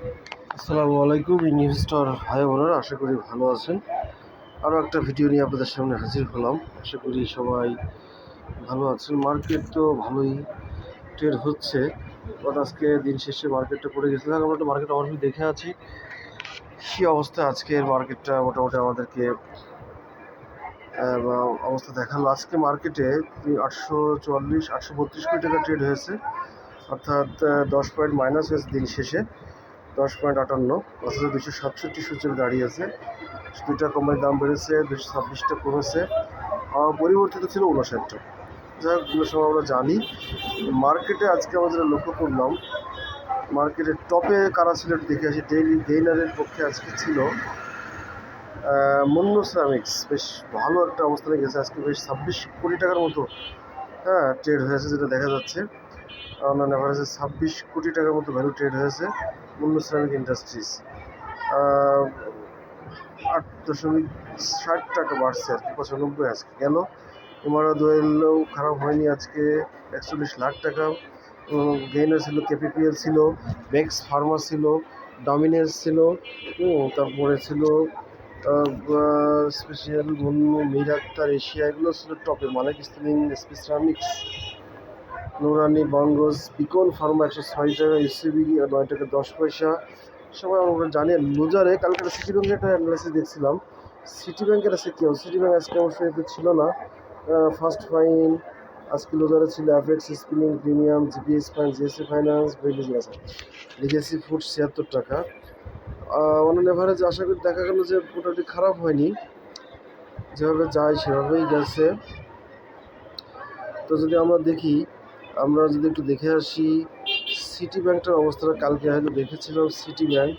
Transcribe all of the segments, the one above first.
আসসালামু আলাইকুম ইনভেস্টর ভাই বোনেরা, আশা করি ভালো আছেন। আরও একটা ভিডিও নিয়ে আপনাদের সামনে হাজির হলাম। আশা করি সবাই ভালো আছেন। মার্কেট তো ভালোই ট্রেড হচ্ছে, বাট আজকে দিন শেষে মার্কেটটা পড়ে গেছে। আমরা একটা মার্কেট ওভারভিউ দেখে আছি, কী অবস্থা আজকের মার্কেটটা মোটামুটি আমাদেরকে অবস্থা দেখালো। আজকে মার্কেটে 832 কোটি টাকা ট্রেড হয়েছে, অর্থাৎ 10 পয়েন্ট মাইনাস হয়েছে দিন শেষে। 10.58, 5,267 সূচক দাঁড়িয়ে আছে। 2টা কোম্পানির দাম বেড়েছে, 226টা কমেছে, পরিবর্তিত ছিল 59টা। যাই হোক, বিভিন্ন সময় আমরা জানি মার্কেটে আজকে আমরা যেটা লক্ষ্য করলাম, মার্কেটের টপে কারা ছিল দেখে আসি। ডেইলি গেইনারের পক্ষে আজকে ছিল মন্য সিরামিক্স, বেশ ভালো একটা অবস্থানে গেছে আজকে, বেশ 26 কোটি টাকার মতো ট্রেড হয়েছে, যেটা দেখা যাচ্ছে। অন অ্যাভারেজে 26 কোটি টাকার মতো ভ্যালু ট্রেড হয়েছে মন্য সিরামিক ইন্ডাস্ট্রিজ। 8.60 টাকা বাড়ছে আর কি, 95 আজকে গেল। ইমারা দোয়েলও খারাপ হয়নি আজকে, 41 লাখ টাকা গেইনার ছিল। কেপিপিএল ছিল, বেক্স ফার্মা ছিল, ডমিনেস ছিল, তারপরে ছিল স্পেশাল মন্য, মির আক্তার, এশিয়া, এগুলো ছিল টপে। মালিক স্পিনিং, এসপি সিরামিক্স, নুরানি, বঙ্গজ, বিকন ফার্মা 106 টাকা, ইসিবি 9 টাকা 10 পয়সা। সবাই আমরা জানি। লুজারে কালকে একটা সিটি ব্যাংকের একটা অ্যানালাইসিস দেখছিলাম। সিটি ব্যাংকের আছে কেউ, সিটি ব্যাংক আজকে অবশ্যই এতে ছিল না। ফার্স্ট ফাইন আজকে লুজারে ছিল, Apex spinning, premium, GPS finance, GSC finance, legacy food 76 টাকা। অন এভারেজ আশা করি দেখা গেল যে মোটামুটি খারাপ হয়নি, যেভাবে যায় সেভাবেই গেছে। তো যদি আমরা দেখি, আমরা যদি একটু দেখে আসি সিটি ব্যাংকটার অবস্থাটা, কালকে হয়তো দেখেছিলাম সিটি ব্যাংক।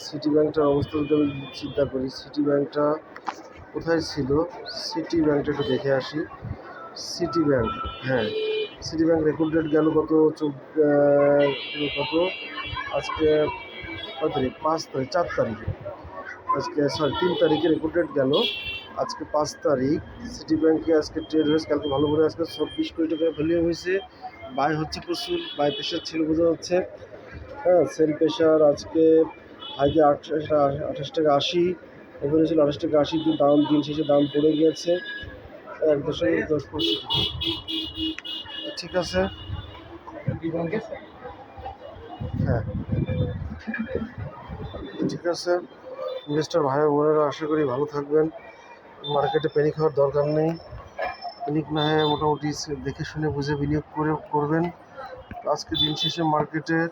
সিটি ব্যাংকটার অবস্থা যদি আমি চিন্তা করি, সিটি ব্যাংকটা কোথায় ছিল, সিটি ব্যাংকটা একটু দেখে আসি। City Bank, City Bank record date গেল কত আজকে কত তারিখ, 5 তারিখ, 4 তারিখে, আজকে 3 তারিখে রেকর্ড ডেট গেল। আজকে 5 তারিখ। সিটি ব্যাংকে আজকে ট্রেড হয়েছে, কালকে ভালো করে আজকে 26 কোটি টাকা ভ্যালু হয়েছে। বাই হচ্ছে প্রচুর, বাই প্রেশার ছিল বোঝা যাচ্ছে। সেল প্রেশার আজকে হাইতে 28 টাকা 80, ওখানে ছিল 28 টাকা 80, দাম দিন শেষে দাম পড়ে গিয়েছে 1.10%। ঠিক আছে, ঠিক আছে ইনভেস্টর ভাই বোনেরা, আশা করি ভালো থাকবেন। মার্কেটে প্যানিক হওয়ার দরকার নেই। প্যানিক না হয়ে মোটামুটি দেখে শুনে বুঝে বিনিয়োগ করবেন। আজকে দিন শেষে মার্কেটের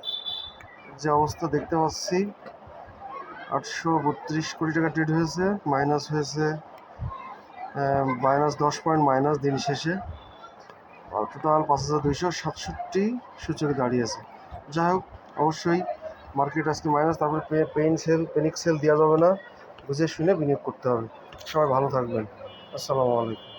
যে অবস্থা দেখতে পাচ্ছি, 832 কোটি টাকা ট্রেড হয়েছে, মাইনাস হয়েছে -10 পয়েন্ট মাইনাস দিন শেষে। টোটাল 5,267 সূচকে দাঁড়িয়েছে। যাই হোক, অবশ্যই মার্কেট আজকে মাইনাস, তারপরে প্যানিক সেল দেওয়া যাবে না, বুঝে শুনে বিনিয়োগ করতে হবে। সবাই ভালো থাকবেন। আসসালামু আলাইকুম।